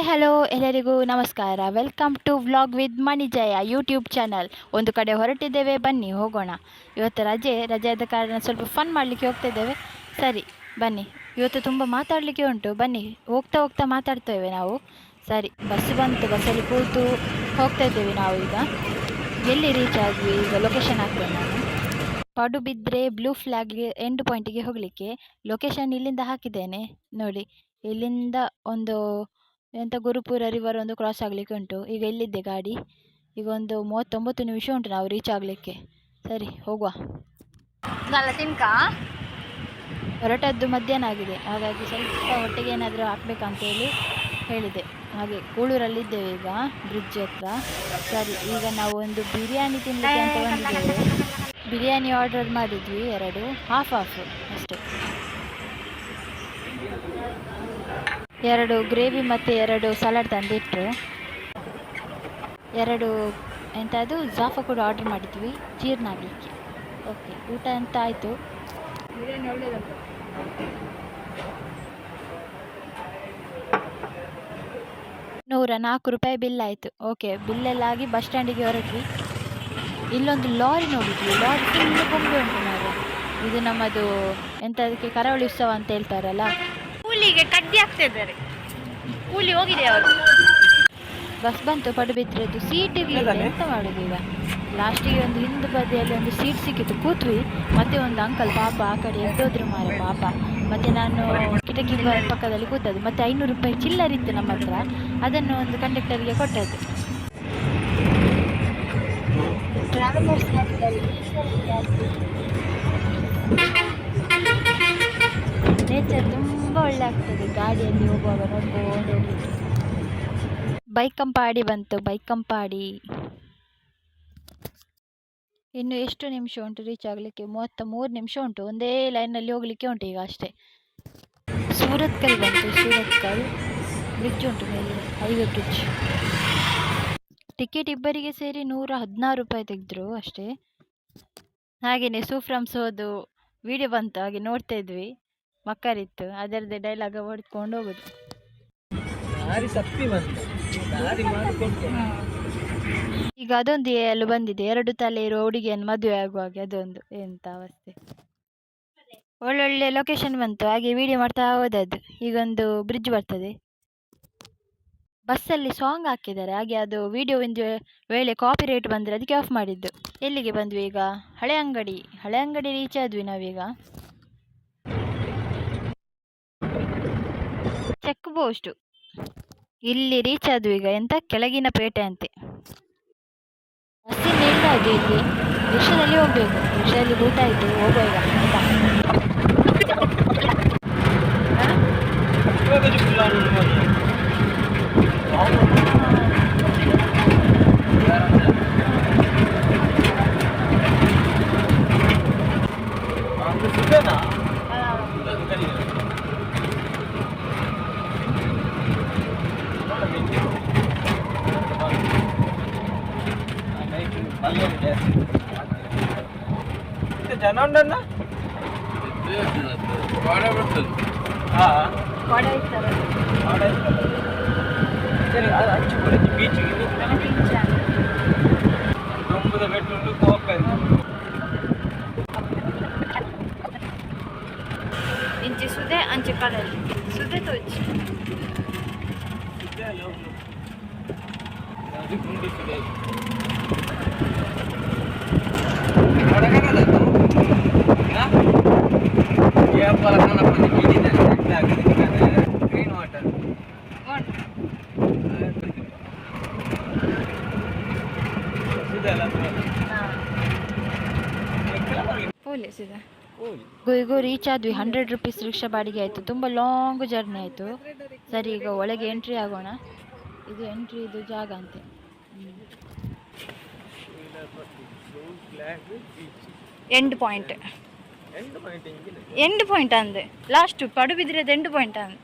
Hi hello ಎಲ್ಲರಿಗೂ ನಮಸ್ಕಾರ. Welcome to vlog with Manijaya YouTube channel. ಒಂದು ಕಡೆ ಹೊರಟಿದ್ದೇವೆ, ಬನ್ನಿ ಹೋಗೋಣ. ಇವತ್ತು ರಜೆಯಾದ ಕಾರಣ ಸ್ವಲ್ಪ ಫನ್ ಮಾಡಲಿಕ್ಕೆ ಹೋಗ್ತಿದ್ದೇವೆ. ಸರಿ ಬನ್ನಿ, ಇವತ್ತು ತುಂಬ ಮಾತಾಡಲಿಕ್ಕೆ ಉಂಟು. ಬನ್ನಿ ಹೋಗ್ತಾ ಹೋಗ್ತಾ ಮಾತಾಡ್ತೇವೆ ನಾವು. ಸರಿ, ಬಸ್ ಬಂತು, ಬಸ್ಸಲ್ಲಿ ಕೂತು ಹೋಗ್ತಾ ಇದ್ದೇವೆ ನಾವು. ಈಗ ಎಲ್ಲಿ ರೀಚ್ ಆದ್ವಿ, ಈಗ ಲೊಕೇಶನ್ ಹಾಕ್ತೇನೆ ನಾನು. ಪಡುಬಿದ್ರೆ ಬ್ಲೂ ಫ್ಲ್ಯಾಗ್ಗೆ ಎಂಡ್ ಪಾಯಿಂಟಿಗೆ ಹೋಗಲಿಕ್ಕೆ ಲೊಕೇಶನ್ ಇಲ್ಲಿಂದ ಹಾಕಿದ್ದೇನೆ ನೋಡಿ. ಇಲ್ಲಿಂದ ಒಂದು ಗುರುಪುರ ರಿವರ್ ಒಂದು ಕ್ರಾಸ್ ಆಗಲಿಕ್ಕೆ ಉಂಟು. ಈಗ ಇಲ್ಲಿದ್ದೆ ಗಾಡಿ. ಈಗ ಒಂದು 39 ನಿಮಿಷ ಉಂಟು ನಾವು ರೀಚ್ ಆಗಲಿಕ್ಕೆ. ಸರಿ ಹೋಗುವ. ಹೊರಟದ್ದು ಮಧ್ಯಾಹ್ನ ಆಗಿದೆ, ಹಾಗಾಗಿ ಸ್ವಲ್ಪ ಹೊಟ್ಟೆಗೆ ಏನಾದರೂ ಹಾಕ್ಬೇಕಂತೇಳಿ ಹೇಳಿದೆ. ಹಾಗೆ ಕೂಳೂರಲ್ಲಿದ್ದೇವೆ ಈಗ, ಬ್ರಿಡ್ಜ್ ಹತ್ರ. ಸರಿ, ಈಗ ನಾವು ಒಂದು ಬಿರಿಯಾನಿ ತಿನ್ನಲಿಕ್ಕೆ ಅಂತ ಬಂದಿದ್ದೇವೆ. ಬಿರಿಯಾನಿ ಆರ್ಡರ್ ಮಾಡಿದ್ವಿ, 2 ಹಾಫ್ ಅಷ್ಟೇ. 2 ಗ್ರೇವಿ ಮತ್ತು 2 ಸಲಾಡ್ ತಂದಿಟ್ಟರು. 2 ಎಂಥದ್ದು ಜಾಫಾ ಕೂಡ ಆರ್ಡರ್ ಮಾಡಿದ್ವಿ ಜೀರ್ಣ ಆಗಲಿಕ್ಕೆ. ಓಕೆ, ಊಟ ಅಂತ ಆಯಿತು. ಬಿರಿಯಾನಿ ಒಳ್ಳೆಯದುಂಟು. 104 ರೂಪಾಯಿ ಬಿಲ್ ಆಯಿತು. ಓಕೆ, ಬಿಲ್ಲೆಲ್ಲ ಆಗಿ ಬಸ್ ಸ್ಟ್ಯಾಂಡಿಗೆ ಹೊರಟ್ವಿ. ಇಲ್ಲೊಂದು ಲಾರಿ ನೋಡಿದ್ವಿ, ಲಾರಿ ಫುಲ್ ಕೊಂಬೆ ಉಂಟು ನಾವು. ಇದು ನಮ್ಮದು ಎಂಥದಕ್ಕೆ ಕರಾವಳಿ ಉತ್ಸವ ಅಂತ ಹೇಳ್ತಾರಲ್ಲ, ಕೂಲಿಗೆ ಕಡ್ಡಿ ಆಗ್ತಾ ಇದ್ದಾರೆ. ಕೂಲಿ ಹೋಗಿದೆ ಅವರು. ಬಸ್ ಬಂತು ಪಡುಬಿದ್ರೆದು. ಸೀಟ್ ಇರಲಿಲ್ಲ, ಎಂತ ಮಾಡೋದು ಈಗ. ಲಾಸ್ಟಿಗೆ ಒಂದು ಹಿಂದೆ ಬದಿಯಲ್ಲಿ ಒಂದು ಸೀಟ್ ಸಿಕ್ಕಿತ್ತು, ಕೂತ್ವಿ. ಮತ್ತೆ ಒಂದು ಅಂಕಲ್ ಪಾಪ ಆ ಕಡೆ ಎದ್ದೋದ್ರು ಮಾರ ಪಾಪ. ಮತ್ತೆ ನಾನು ಕಿಟಕಿ ಪಕ್ಕದಲ್ಲಿ ಕೂತದ್ದು. ಮತ್ತೆ 500 ರೂಪಾಯಿ ಚಿಲ್ಲರಿತ್ತು ನಮ್ಮ ಹತ್ರ, ಅದನ್ನು ಒಂದು ಕಂಡಕ್ಟರ್ಗೆ ಕೊಟ್ಟದ್ದು. ನೇಚರ್ ತುಂಬ ಒಳ್ಳೆ ಆಗ್ತದೆ ಗಾಡಿಯಲ್ಲಿ ಹೋಗುವಾಗ ನೋಡ್ಕೊಂಡು ಹೋಗ್ಲಿಕ್ಕೆ. ಬೈಕಂಪಾಡಿ ಬಂತು, ಬೈಕಂಪಾಡಿ. ಇನ್ನು ಎಷ್ಟು ನಿಮಿಷ ಉಂಟು ರೀಚ್ ಆಗಲಿಕ್ಕೆ? 33 ನಿಮಿಷ ಉಂಟು. ಒಂದೇ ಲೈನಲ್ಲಿ ಹೋಗಲಿಕ್ಕೆ ಉಂಟು ಈಗ ಅಷ್ಟೇ. ಸೂರತ್ಕಲ್ ಬಂತು, ಸೂರತ್ಕಲ್ ಬ್ರಿಡ್ಜ್ ಉಂಟು ಮೇಲೆ, ಹೈವೇ ಬ್ರಿಡ್ಜ್. ಟಿಕೆಟ್ ಇಬ್ಬರಿಗೆ ಸೇರಿ 116 ರೂಪಾಯಿ ತೆಗೆದ್ರು ಅಷ್ಟೇ. ಹಾಗೆಯೇ ಸೂಫ್ರಮ್ಸ್ ಹೋದು ವಿಡಿಯೋ ಬಂತು, ಹಾಗೆ ನೋಡ್ತಾ ಇದ್ವಿ. ಮಕ್ಕರಿತ್ತು, ಅದರದ್ದೇ ಡೈಲಾಗ ಹೊಡ್ಕೊಂಡು ಹೋಗೋದು. ಈಗ ಅದೊಂದು ಅಲ್ಲಿ ಬಂದಿದೆ, 2 ತಲೆ ಇರುವ ಹುಡುಗಿಯನ್ನು ಮದುವೆ ಆಗುವಾಗೆ. ಅದೊಂದು ಎಂತ ಅವಸ್ಥೆ. ಒಳ್ಳೊಳ್ಳೆ ಲೊಕೇಶನ್ ಬಂತು, ಹಾಗೆ ವಿಡಿಯೋ ಮಾಡ್ತಾ ಹೋದದ್ದು. ಈಗೊಂದು ಬ್ರಿಡ್ಜ್ ಬರ್ತದೆ. ಬಸ್ಸಲ್ಲಿ ಸಾಂಗ್ ಹಾಕಿದ್ದಾರೆ, ಹಾಗೆ ಅದು ವಿಡಿಯೋ ಒಂದು ವೇಳೆ ಕಾಪಿ ರೇಟ್ ಬಂದರೆ ಅದಕ್ಕೆ ಆಫ್ ಮಾಡಿದ್ದು. ಎಲ್ಲಿಗೆ ಬಂದ್ವಿ ಈಗ? ಹಳೆ ಅಂಗಡಿ ರೀಚ್ ಆದ್ವಿ ನಾವೀಗ. ಚೆಕ್ ಪೋಸ್ಟ್ ಇಲ್ಲಿ ರೀಚ್ ಆದ್ವಿ ಈಗ. ಎಂತ ಕೆಳಗಿನ ಪೇಟೆ ಅಂತೆ. ಬಸ್ಸಿಂದ ಇಲ್ಲ ಅದು, ಇಲ್ಲಿ ರಿಕ್ಷಾದಲ್ಲಿ ಹೋಗ್ಬೇಕು. ರಿಕ್ಷಾದಲ್ಲಿ ಊಟ ಆಯ್ತು, ಹೋಗುವ ಈಗ ಆಯ್ತಾ. ಜನ ಉಂಟಣ್ಣ, ಸರಿ ಅದು ಹಚ್ಚಿ ಕೂಡ ಬೀಚಿಗೆ ತುಂಬದ ಬೆಟ್ಟುಂಟು ಹೋಗ್ತಾರೆ. ಇಂಚೆ ಸುದೆ ಅಂಚೆ ಕಡಲಿ ಸುದೆ ತೋಚಿ ಗ್ರೀನ್ ವಾಟರ್ ಪೊಲೀಸ್ ಇದೆ. ಈಗ ರೀಚ್ ಆದ್ವಿ. 100 ರೂಪೀಸ್ ರಿಕ್ಷಾ ಬಾಡಿಗೆ ಆಯಿತು. ತುಂಬ ಲಾಂಗ್ ಜರ್ನಿ ಆಯಿತು. ಸರಿ, ಈಗ ಒಳಗೆ ಎಂಟ್ರಿ ಆಗೋಣ. ಇದು ಎಂಟ್ರಿ, ಇದು ಜಾಗ ಅಂತೆ. ಎಂಡ್ ಪಾಯಿಂಟ್ ಅಂದೆ ಲಾಸ್ಟ್ ಪಡುಬಿದ್ರೆದು ಎಂಡ್ ಪಾಯಿಂಟ್ ಅಂದೆ.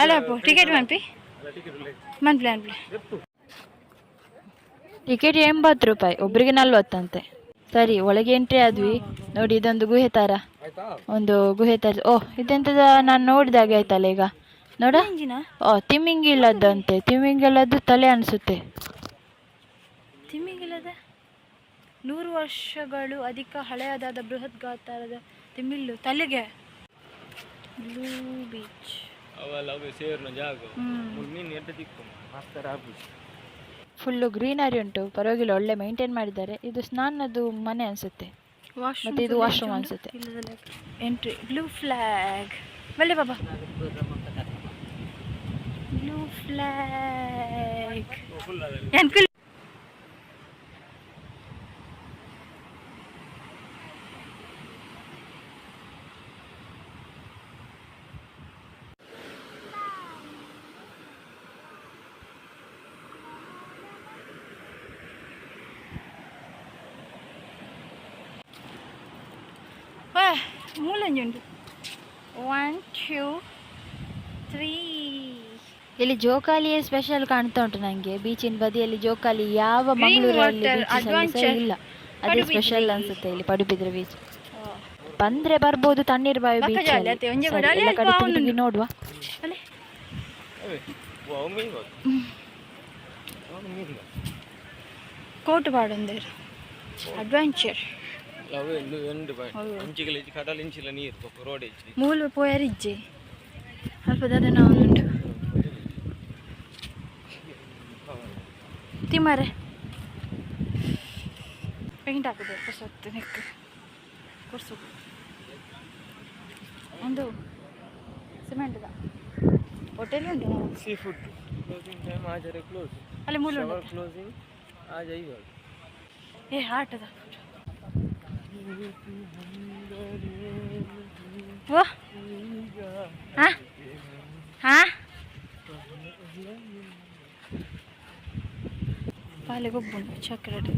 ಅಲ್ಲ ಟಿಕೆಟ್ ಮನ್ಪಿ ಟಿಕೆಟ್ 80 ರೂಪಾಯಿ, ಒಬ್ರಿಗೆ 40 ಅಂತೆ. ಸರಿ, ಒಳಗೆ ಎಂಟ್ರಿ ಆದ್ವಿ. ನೋಡಿ, ಇದೊಂದು ಗುಹೆ ಥರ, ಒಂದು ಗುಹೆ ಥರ. ಓಹ್, ಇದೆಂಥದ ನಾನು ನೋಡಿದಾಗೆ ಆಯ್ತಲ್ಲ ಈಗ. ನೋಡ. ಓ ತಿಮಿಂಗಿಲದಂತೆ, ತಿಮಿಂಗಿಲದ್ದು ತಲೆ ಅನಿಸುತ್ತೆ. ತಿಮಿಂಗಿಲದ 100 ವರ್ಷಗಳು ಅಧಿಕ ಹಳೆಯದಾದ ಬೃಹತ್ ಗಾತ್ರದ ತಿಮಿಲ್ಲು ತಲೆಗೆ. ಬ್ಲೂ ಬೀಚ್ ಫುಲ್ಲು ಗ್ರೀನರಿ ಉಂಟು, ಪರವಾಗಿಲ್ಲ, ಒಳ್ಳೆ ಮೇಂಟೈನ್ ಮಾಡಿದ್ದಾರೆ. ಇದು ಸ್ನಾನದ್ದು ಮನೆ ಅನಿಸುತ್ತೆ, ಮತ್ತೆ ಇದು ವಾಶ್ರೂಮ್ ಅನಿಸುತ್ತೆ. ಎಂಟ್ರಿ ಬ್ಲೂ ಫ್ಲಾಗ್, ಬಲ್ಲೆ ಬಾಬಾ, ಬ್ಲೂ ಫ್ಲಾಗ್. ಮೂಲಂಜುಂಡು 1 2 3. ಇಲ್ಲಿ ಜೋಕಾಲಿಯೇ ಸ್ಪೆಷಲ್ ಕಾಣ್ತಾ ಉಂಟು ನನಗೆ. ಬೀಚಿನ ಬದಿಯಲ್ಲಿ ಜೋಕಾಲಿ ಯಾವ ಮಂಗಳೂರಲ್ಲಿ ಇಲ್ಲ, ಅದೇ ಸ್ಪೆಷಲ್ ಅನ್ಸುತ್ತೆ ಇಲ್ಲಿ ಪಡುಬಿದ್ರೆ ಬೀಚ್. ಬಂದ್ರೆ ಬರ್ಬೋದು ತಣ್ಣೀರ್ಬಾವಿ ಬೀಚ್. ಎಲ್ಲ ಕಡೆ ತಿರುಗಿ ನೋಡುವ. ಕೋಟು ಬಾಡೊಂದೇರು ಅಡ್ವೆಂಚರ್ ಮೂಲ ಪೋಯರಿಜ್ಜೆ ಅಲ್ಪ ದಾದನ ಉಂಟು ತಿಮ್ಮರೆ ಪೇಂಟ್ ಹಾಕಿದೆ ಹೊಸತ್ತು ನೆಕ್ ಕೊರ್ಸು ಒಂದು ಸಿಮೆಂಟ್ದ ಹೋಟೆಲ್ ಉಂಟು. ಸೀ ಫುಡ್ ಕ್ಲೋಸಿಂಗ್ ಟೈಮ್ ಆಜರೆ ಕ್ಲೋಸ್, ಅಲ್ಲಿ ಮೂಲ ಕ್ಲೋಸಿಂಗ್ ಆ ಜಾಯಿವಾಗ ಏ ಆಟದ ಓ ಹಾಂ ಹಾಂ ಪಾಲೆ ಗೊಬ್ಬುಂಟು ಚಕ್ರಡು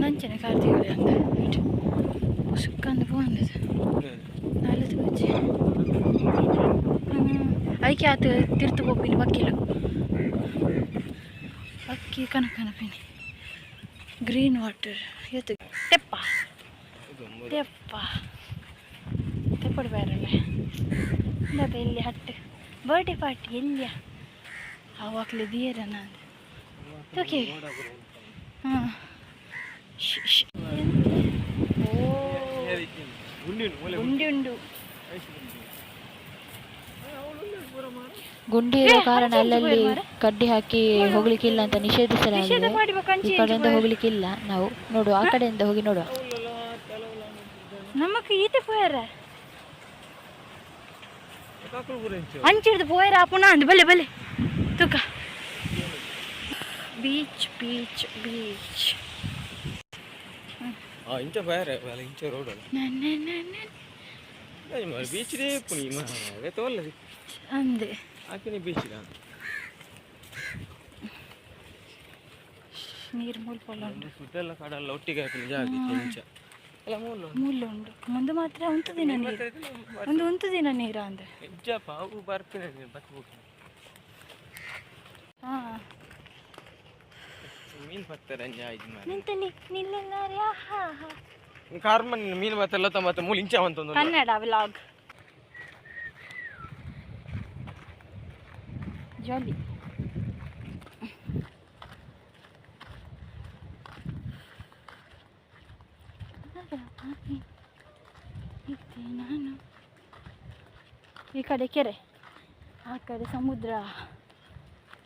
ನಂಚನೆ ಕಾರ್ತಿಗಳು ಅಂತ ಸುಕ್ಕಂದು ಪೋಂದದು ನಾಲ್ಕು ಬಜ್ಜಿ ಐಕೆ ಆತು ತಿರ್ತು ಹೋಗ್ತೀನಿ ವಕೀಲು ಅಕ್ಕಿ ಕನಕನಪಿನಿ ಗ್ರೀನ್ ವಾಟರ್ ಇವತ್ತು ತೆಪ್ಪ ತೆಪ್ಪ ತೆಪ್ಪಡು ಬೇರಲ್ಲ ಅದ ಇಲ್ಲಿ ಹಟ್ಟು ಬರ್ಡೇ ಪಾರ್ಟಿ ಎಲ್ಲಿಯ ಆವಾಗಲೇ ದಿಯರನ ಓಕೆ ಹಾಂ ಗುಂಡಿ ಉಂಡು ಗುಂಡಿ ಇರೋ ಕಾರಣ ಅಲ್ಲಲ್ಲಿ ಕಡ್ಡಿ ಹಾಕಿ ಹೋಗ್ಲಿಕ್ಕಿಲ್ಲ ಅಂತ ನಿಷೇಧಿಸಲಾಗಿದೆ. ಈ ಕಡೆಯಿಂದ ಹೋಗ್ಲಿಕ್ಕಿಲ್ಲ. ನಾವು ನೋಡುವ, ಆ ಕಡೆಯಿಂದ ಹೋಗಿ ನೋಡುವ. ನಮಕ್ ಈತೆ ಪೋಯರ ಅಂಚಿಡ್ದು ಪೋಯರ ಪುನಃ ಅಂದ್ ಬಲೆ ಬಲೆ ತುಕ ಬೀಚ್ ಬೀಚ್ ಬೀಚ್ ಇಂಚ ಬೇರೆ ಇಂಚ ರೋಡ್ ಬೀಚ್ ರೇ ಪುನಿ ತೋಲ್ಲದಿ ಅಂದೆ ಆಕಿನಿ ಬೀಚ್ ನೀರು ಮೂಲಪಲ್ಲ ಉಂಟು, ಫುಡ್ಡೆಲ್ಲ ಕಡಲ್ಲ ಒಟ್ಟಿಗೆ ಹಾಕಿನ ಜಾಗ ಇಂಚ ಎಲ್ಲ ಮೂಲ ಉಂಟು. ಮುಂದೆ ಮಾತ್ರ ಉಂಟು ದಿನ ನೀರು, ಒಂದು ಉಂಟು ದಿನ ನೀರ ಅಂದ್ರೆ ನಿಜಪ್ಪ. ಅವು ಬರ್ತೀನಿ ಬತ್ಬೇಕು. ಹಾಂ ಮೀನು ಬರ್ತಾರೆ ನಿಂತಲ್ಲಿ ನಿಲ್ಲ ಕಾರ್ಮನ್ ಮೀನು ಬತ್ತಲ್ಲ ಮತ್ತೆ ಮೂಲ ಇಂಚ ಅಂತ ಕನ್ನಡ ವ್ಲಾಗ್ ಜಾಲಿ. ನಾನು ಈ ಕಡೆ ಕೆರೆ, ಆ ಕಡೆ ಸಮುದ್ರ,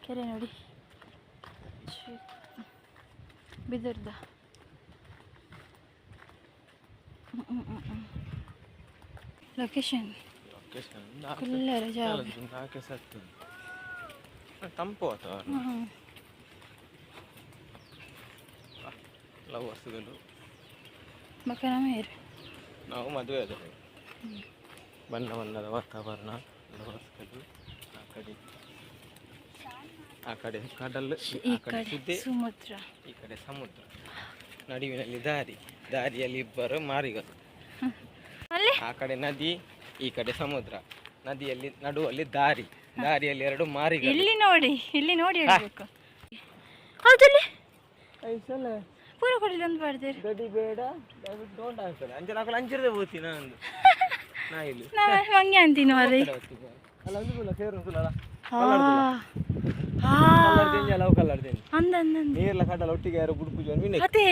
ಕೆರೆ ನೋಡಿ ಬಿದರ್ದ. ಲೊಕೇಶನ್ ಕುಲ್ಲರ ಜಾಗ ತಂಪು ಲವರ್ಸ್ಗಳು ಮಕ್ಕಳ ಮೇರೆ ನಾವು ಮದುವೆ ಆದ ಬಣ್ಣ ಬಣ್ಣದ ವಾತಾವರಣ, ಲವರ್ಸ್ಗಳು. ಆ ಕಡೆ ಕಡಲು, ಈ ಕಡೆ ಸಮುದ್ರ, ಈ ಕಡೆ ಸಮುದ್ರ, ನಡುವಿನಲ್ಲಿ ದಾರಿ, ದಾರಿಯಲ್ಲಿ ಇಬ್ಬರು ಮಾರಿಗಳು. ಆ ಕಡೆ ನದಿ, ಈ ಕಡೆ ಸಮುದ್ರ, ನದಿಯಲ್ಲಿ ನಡುವಲ್ಲಿ ದಾರಿ, ದಾರಿಯಲ್ಲಿ 2 ಮಾರಿಗಳು. ಇಲ್ಲಿ ನೋಡಿ, ಇಲ್ಲಿ ನೋಡಿ ಹೇಳ್ಬೇಕು. ಹೌದಲ್ಲಿ ಪೂರ ಕೊಡಲಿ ಒಂದು ಬಾರ್ದೇರು ಗಡಿ ಬೇಡ ಡೋಂಟ್ ಆಗ್ತದೆ ಅಂಚೆ ನಾಲ್ಕು ಅಂಚಿರದೆ ಹೋಗ್ತೀನಿ ನಾನು ನಾ ಇಲ್ಲಿ ಹಂಗೆ ಅಂತೀನಿ ಮಾರಿ ಅಲ್ಲ ಒಂದು ಇಲ್ಲ ಸೇರು ಸುಲಲ್ಲ ಕಲರ್ ಚೇಂಜ್ ಅಲ್ಲ ಅವು ಕಲರ್ ಚೇಂಜ್ ಅಂದಂದ ನೀರ್ಲ ಕಡಲ ಒಟ್ಟಿಗೆ ಯಾರು ಗುಡ್ ಪೂಜೆ ಮೀನೆ ಅದೇ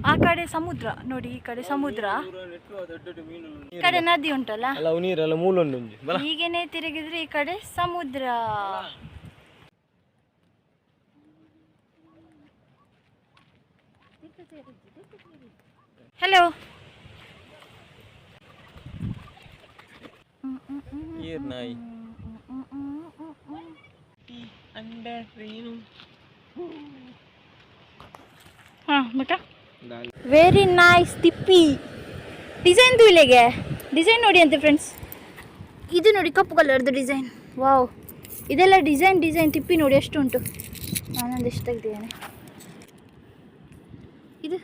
ಆ ಕಡೆ ಸಮುದ್ರ ನೋಡಿ, ಈ ಕಡೆ ಸಮುದ್ರ, ಈ ಕಡೆ ನದಿ ಉಂಟಲ್ಲ, ಅಲ್ಲ ನೀರೆಲ್ಲ ಮೂಲೊಂದು ಹೀಗೇನೆ ತಿರುಗಿದ್ರೆ ಈ ಕಡೆ ಸಮುದ್ರ. ಹಲೋ ನಾಯಿ ವೆರಿ ನೈಸ್ ತಿಪ್ಪಿ ಡಿಸೈನ್ ಇಲ್ಲಿಗೆ ಡಿಸೈನ್ ನೋಡಿ ಅಂತೆ ಫ್ರೆಂಡ್ಸ್. ಇದು ನೋಡಿ ಕಪ್ಪು ಕಲರ್ದು ಡಿಸೈನ್. ವಾವ್, ಇದೆಲ್ಲ ಡಿಸೈನ್ ತಿಪ್ಪಿ ನೋಡಿ ಎಷ್ಟು ಉಂಟು. ನಾನೊಂದು ಎಷ್ಟು ತೆಗ್ದಿದ್ದೇನೆ. ಇದು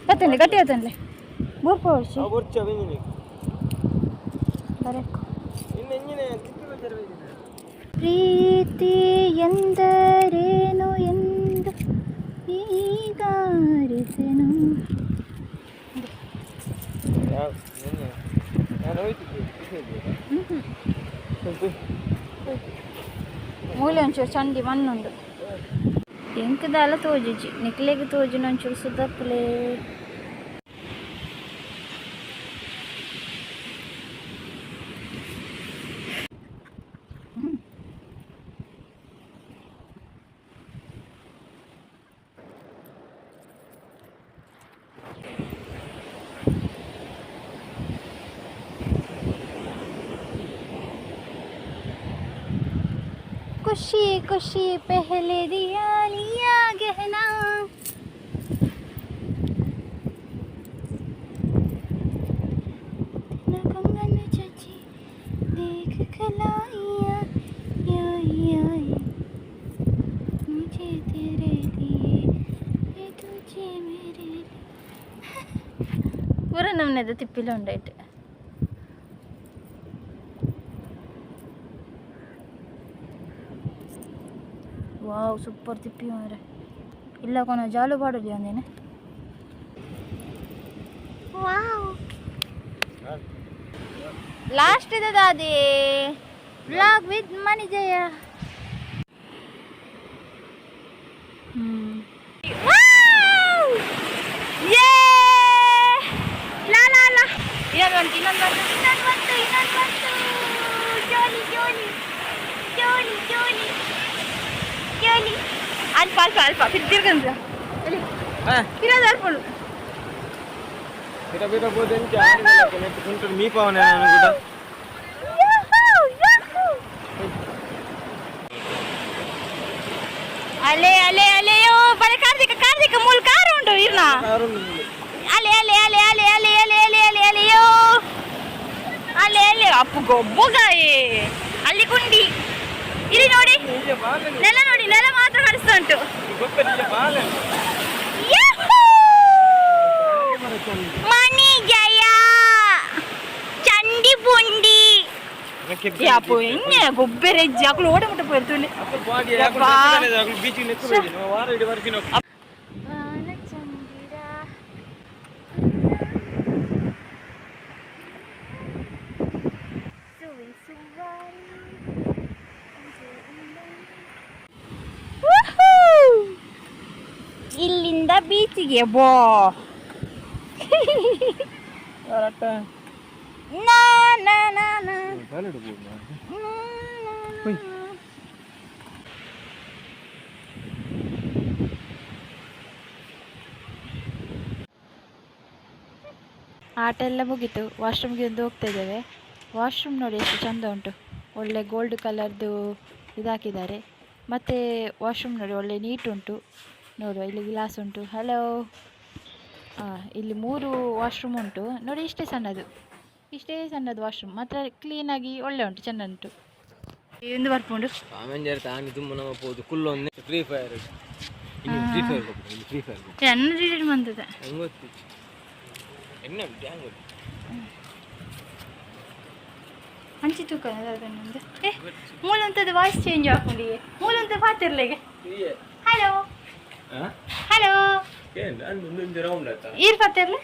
ಬತ್ತಂದೆ ಗಟ್ಟಿ ಆತಂದೆ ಬೋರ್ಪ ಹೊಡ್ಸಿ ಬರಕು. ಪ್ರೀತಿ ಎಂದರೇನು ಎಂದು ಈಗ ಅರಿತೆನು. ಮೂಲೆ ಒಂಚೂರು ಚಂಡಿ ಮಣ್ಣುಂಡು ಎಂಕದಾಲ ತೋಜಿಜಿ ನಿಕ್ಲೆಗೆ ತೋಜಿನ ಒಂಚೂರು ಸುದ್ದಪ್ಪಲೇ. खुशी खुशी पहले दिया लिया गहना, न कंगन चाची देख खलाइया आई मुझे तेरे लिए ये तुझे मेरे लिए. पूरा नमने तिप्पिल उंडाइट. ವಾವ್, ಸೂಪರ್ ತಿಪ್ಪಿ ಮಾರೆ. ಇಲ್ಲ ಕೊನ ಜಾಲು ಪಾಡಲಿ ಅಂದೇನೆ. ವಾವ್, ಲಾಸ್ಟ್ ಇದೆ ದಾದಿ ವ್ಲಾಗ್ ವಿತ್ ಮಣಿಜಯ. ಇನ್ನೊಂದು ಜೋಲಿ ಅಲ್ಪ ಫಿರ್ ತಿರ್ಗಂದ್ರ ಇರೋದು ಅರ್ಪಣು మీ పవన్ కూడా ಅಲೆ ಅಲೆ ಅಲೆಯೋ ಬರೆ ಕಾರ್ತಿಕ ಮೂಲ ಕಾರು ಉಂಟು ಇರ್ನ ಅಲೆ ಅಲೆ ಅಲೆ ಅಲೆ ಅಲೆ ಅಲೆ ಅಲೆ ಅಲೆ ಅಲೆಯೋ ಅಲೆ ಅಲೆ ಅಪ್ಪು ಗೊಬ್ಬುಗಾಯೇ ಅಲ್ಲಿ ಕುಂಡಿ ಇಲ್ಲಿ ನೋಡಿ ನೆಲ ಮಾತ್ರ ಕಾಣಿಸ್ತಾ ಉಂಟು. ಮಣಿ ಜಯ ಚಂಡಿ ಪುಂಡಿ ಯಾಪು ಹೆಂಗೆ ಗೊಬ್ಬೆರೆಜ್ಜಿ ಅಕ್ಕಳು ಓಡ ಮುಟ್ಟ ಪೋಯ್ತುಲ್ಲಿ ಇಲ್ಲಿಂದ ಬೀಚಿಗೆ ಬೋ. ಆಟ ಎಲ್ಲ ಮುಗೀತು. ವಾಶ್ರೂಮ್ಗೆ ಒಂದು ಹೋಗ್ತಾ ಇದ್ದೇವೆ. ವಾಶ್ರೂಮ್ ನೋಡಿ ಎಷ್ಟು ಚಂದ ಉಂಟು. ಒಳ್ಳೆ ಗೋಲ್ಡ್ ಕಲರ್ದು ಇದಾಕಿದ್ದಾರೆ. ಮತ್ತು ವಾಶ್ರೂಮ್ ನೋಡಿ ಒಳ್ಳೆ ನೀಟ್ ಉಂಟು. ನೋಡುವ, ಇಲ್ಲಿ ಗ್ಲಾಸ್ ಉಂಟು. ಹಲೋ, ಇಲ್ಲಿ 3 ವಾಶ್ರೂಮ್ ಉಂಟು ನೋಡಿ. ಇಷ್ಟೇ ಸಣ್ಣದು ವಾಶ್ರೂಮ್. ಮಾತ್ರ ಕ್ಲೀನಾಗಿ ಒಳ್ಳೆ ಉಂಟು, ಚೆಂದ ಉಂಟು. ಎಂದು ಬರ್ಕೊಂಡು ಬಂದದ. ಅಂಚಿ ತೂಕ ಅದನ್ನೊಂದು ಏ ಮೂಲಂತದ್ದು ವಾಯ್ಸ್ ಚೇಂಜ್ ಹಾಕೊಂಡು ಮೂಲಂತ ಪಾತಿರ್ಲೆಗೆ ಹಲೋ ಹಲೋ ಈರ್ ಪಾತಿರ್ಲೆ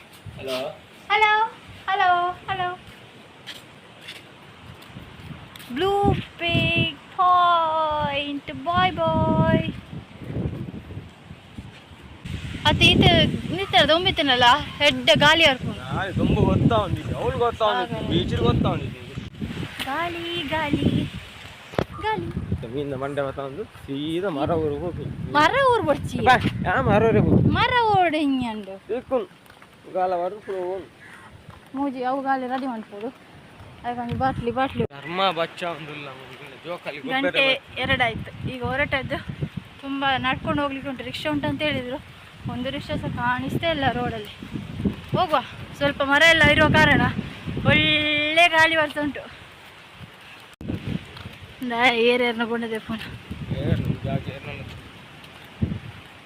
hello hello hello blue pig point bye bye ಅದು ನಿಂತದ ಒಮ್ಮಿತ್ತನಲ್ಲ ಹೆಡ್ಡ ಗಾಳಿ ಹರ್ಕೊಂಡು ತುಂಬ ಗೊತ್ತಾ ಉಂಟಿದ್ದೆ ಅವಳು ಗೊತ್ತಾ ಉಂಟಿದ್ದೆ ಬೀಚಿಗೆ ಗೊತ್ತಾ ಉಂಟಿದ್ದೆ ಗಾಳಿ ಗಾಳಿ ಗಾಳಿ ಮೀನಿನ ಮಂಡೆ ಮತ್ತ ಒಂದು ಸೀದಾ ಮರ ಊರು ಹೋಗಿ ಮರ ಊರು ಬರ್ಚಿ ಯಾ ಮರವರೆ ಹೋಗಿ ಮರ ಓಡ್ ಹಿಂಗಂಡು ತಿಳ್ಕೊಂಡು ಗಾಲ ಹೊಡೆದು ಮೂಜಿ ಅವು ಗಾಳಿ ರೆಡಿ ಮಾಡ್ಬೋದು ಅದಕ್ಕೊಂದು ಬಾಟ್ಲಿ ಧರ್ಮ ಬಚ್ಚ ಒಂದಿಲ್ಲ ಜೋಕಾಲಿ ಗಂಟೆ 2 ಆಯ್ತು ಈಗ ಹೊರಟದ್ದು ತುಂಬ ನಡ್ಕೊಂಡು ಹೋಗ್ಲಿಕ್ಕೆ ಉಂಟು ರಿಕ್ಷಾ ಉಂಟು ಅಂತ ಹೇಳಿದರು ಒಂದು ರಿಕ್ಷಾ ಸಹ ಕಾಣಿಸ್ತಾ ಇಲ್ಲ ರೋಡಲ್ಲಿ ಹೋಗುವ ಸ್ವಲ್ಪ ಮರ ಎಲ್ಲ ಇರುವ ಕಾರಣ ಒಳ್ಳೆ ಗಾಳಿ ಬರ್ತಾ ಉಂಟು ಏರ್ಯಾರನ್ನ ಕೊಂಡದೆ ಫೋನ್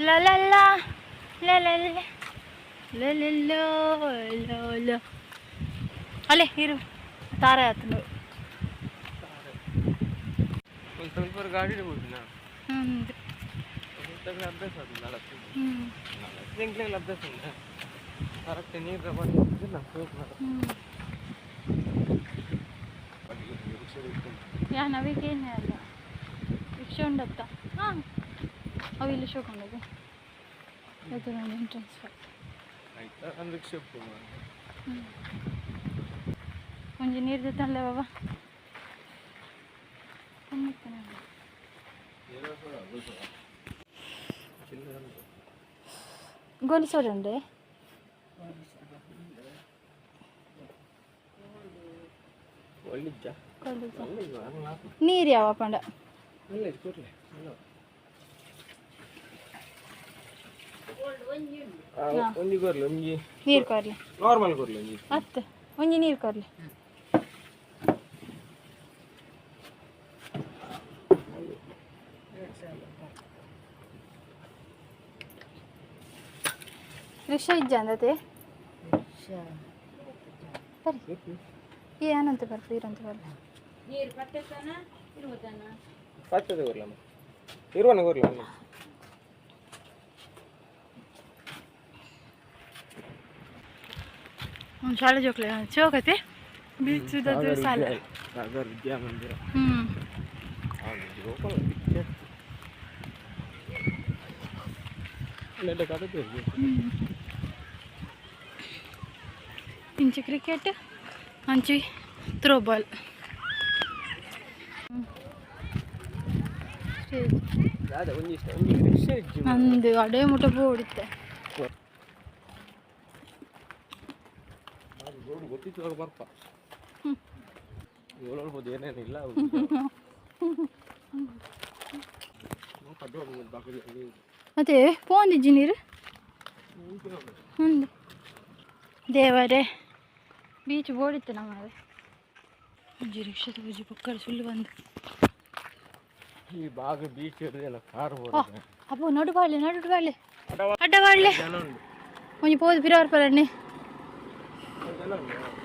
ಲಲ್ಲ ಅಲ್ಲೇ ಇರು ತಾರ ಆಯ್ತು ಸ್ವಲ್ಪ ಗಾಡಿ ಹೋಗ್ತೀನಿ ಅಭ್ಯಾಸ ಅಭ್ಯಾಸ ಉಂಟು ಕರೆಕ್ಟ್ ನೀರು ಯಾ ನವಿಗೇನೆ ಅಲ್ಲ ರಿಕ್ಷಾ ಉಂಡತ್ತ ಹಾಂ ಅವು ಇಲ್ಲಿ ಶೋಕೊಂಡದು ಅದು ನೋಡಿ ಎಂಟ್ರೆನ್ಸ್ ಆಯ್ತಾ ಒಂದು ರಿಕ್ಷಾ ಒಂಜಿ ನೀರು ಜೊತೆ ಬಾಬಾ ಗೋಲಿ ಸೋಡ ಉಂಡೆ ನೀರು ಯಾವ ಪಂಡ ಒಂಜಿ ಕೊರ್ಲಿ ಒಂಜಿ ನೀರು ಕೊರ್ಲಿ ನಾರ್ಮಲ್ ಕೊರ್ಲಿ ಒಂಜಿ ಅತ್ತ ಒಂಜಿ ನೀರು ಕೊರ್ಲಿ ರಿಕ್ಷಾ ಇಜ್ಜ ಅಂದತೆ ಬರ್ರಿ ಏನಂತ ಬರ್ರಿ ಇರಂತ ಬರ್ರಿ ಪಚ್ಚದ ಕೊರ್ಲಮ್ಮ ಇರುವನ ಕೊರ್ಲ ಒಂದು ಶಾಲೆ ಜೋಕ್ಲೆ ಚೌಕತೆ ಬೀಚದ ಶಾಲೆ ಸಾಗರ್ ವಿದ್ಯಾಮಂದಿರ ಇಂಚಿ ಕ್ರಿಕೆಟ್ ಅಂಚಿ ಥ್ರೋಬಾಲ್ ನಂದು ಅಡೇ ಮುಟ ಬೋಡಿತ್ತೆ ಗೊತ್ತಿತ್ತು ಬರ್ಪ ಹೇಳ್ಬೋದು ಏನೇನಿಲ್ಲ ಮತ್ತೆ ಪೋಂದಿಜ್ಜಿ ನೀರು ಒಂದು ದೇವರೇ ಬೀಚ್ ಬೋಡಿತ್ತು ನಮ್ಮದು ಅಜ್ಜಿ ರಿಕ್ಷಾದ ಬಜ್ಜಿ ಪಕ್ಕದ ಸುಳ್ಳು ಬಂದು ಈ ಭಾಗ ಬೀಚ್ ಇರೋದೆಲ್ಲ ಕಾರ್ ಅಪ್ಪ ನಡು ಬಾಳ್ಲೆ ಅಡ್ಡ ಬಾಳ್ಲೆ ಒಂಜಿ ಪೋದು ಪಿರವರ್ ಪರಣ್ಣೆ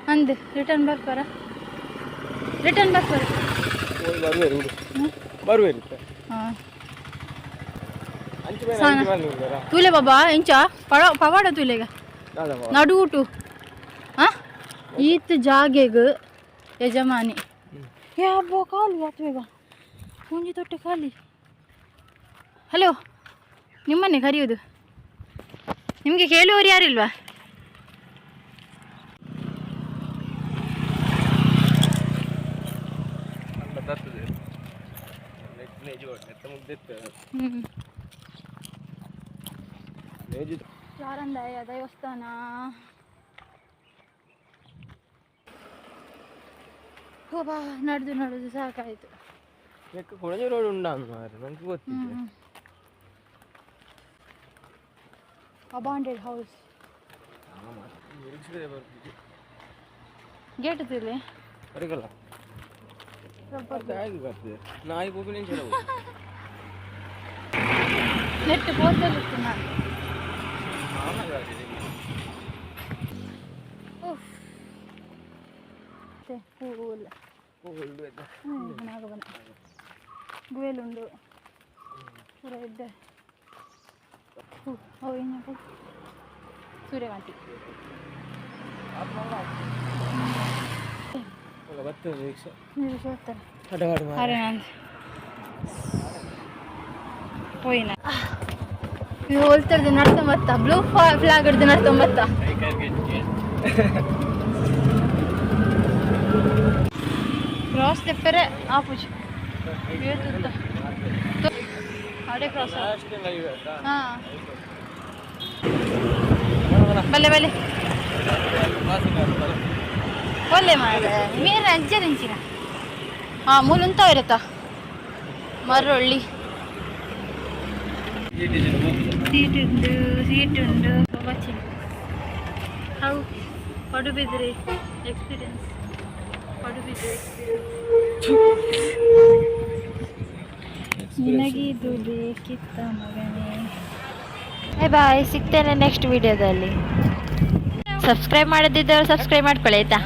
ಅಂದೆ ರಿಟರ್ನ್ ಬರ್ಪಾರ ಹಾಂ ತುಲೆ ಬಾಬಾ ಇಂಚ ಪವಾಡ ತುಲೆಗ ನಡುಟು ಹಾಂ ಈತ್ ಜಾಗೆಗ ಯಜಮಾನಿ ಏ ಹಬ್ಬ ಖಾಲಿ ಆತ್ವೇಗ ಮುಂಜಿ ತೊಟ್ಟೆ ಖಾಲಿ ಹಲೋ ನಿಮ್ಮನ್ನೇ ಕರೆಯೋದು ನಿಮಗೆ ಕೇಳುವವರು ಯಾರಿಲ್ವಾ ಯಾರಂದಾಯ ದೇವಸ್ಥಾನ ಹೋಬಾ ನಡೆದು ಸಾಕಾಯ್ತು ಕೊಳಜೆ ರೋಡ್ ಉಂಟಾ ನಂಗೆ ಗೊತ್ತಿಲ್ಲ ಅಬಾಂಡೆಡ್ ಹೌಸ್ ಗೇಟ್ ತಿರ್ಲಿ ಬರಗಲ್ಲ ಬರ್ತದೆ ನಾಯಿ ಹೋಗಿ ನೆಟ್ ಪೋಸ್ಟಲ್ಲಿ ಇತ್ತು ನಾನು ಹೂವಿಲ್ಲ ನಾಗವನ ಗುವೇಲುಂಡು ಪೂರ ಇದ್ದ ಅವು ಏನಪ್ಪ ಸೂರ್ಯಕಾಂತಿ పోయినా ಇದು ಹೋಲ್ತಿರ್ದು ನಡ್ಕೊಂಬತ್ತ ಬ್ಲೂ ಫ್ಲಾಗ್ ಹಿಡ್ದು ನಡ್ಕೊಂಬತ್ತ ಕ್ರಾಸ್ ತೆಪ್ಪರೆ ಆಪುಜ್ ಏತುತ್ತ ಅಡೆ ಕ್ರಾಸ್ ಹಾಂ ಬಲ್ಲೆ ಬಲ್ಲೆ ಒಳ್ಳೆ ಮಾಡ ಮೀನು ಅಂಚಿನ ಹಾಂ ಮೂಲುಂತ ಇರುತ್ತಾ ಮರೊಳ್ಳಿ ಸೀಟುಂಡು ಬಚ್ಚಿನ ಹೌ ಪಡುಬಿದ್ರಿ ಎಕ್ಸ್ಪೀರಿಯನ್ಸ್ ಪಡುಬಿದ್ರಿ ನಿನಗಿದು ಬೇಕಿತ್ತ ಮಗನೇ ಬಾಯ್ ಸಿಗ್ತೇನೆ ನೆಕ್ಸ್ಟ್ ವಿಡಿಯೋದಲ್ಲಿ ಸಬ್ಸ್ಕ್ರೈಬ್ ಮಾಡದಿದ್ದವರು ಸಬ್ಸ್ಕ್ರೈಬ್ ಮಾಡ್ಕೊಳ್ಳಿ ಆಯ್ತಾ.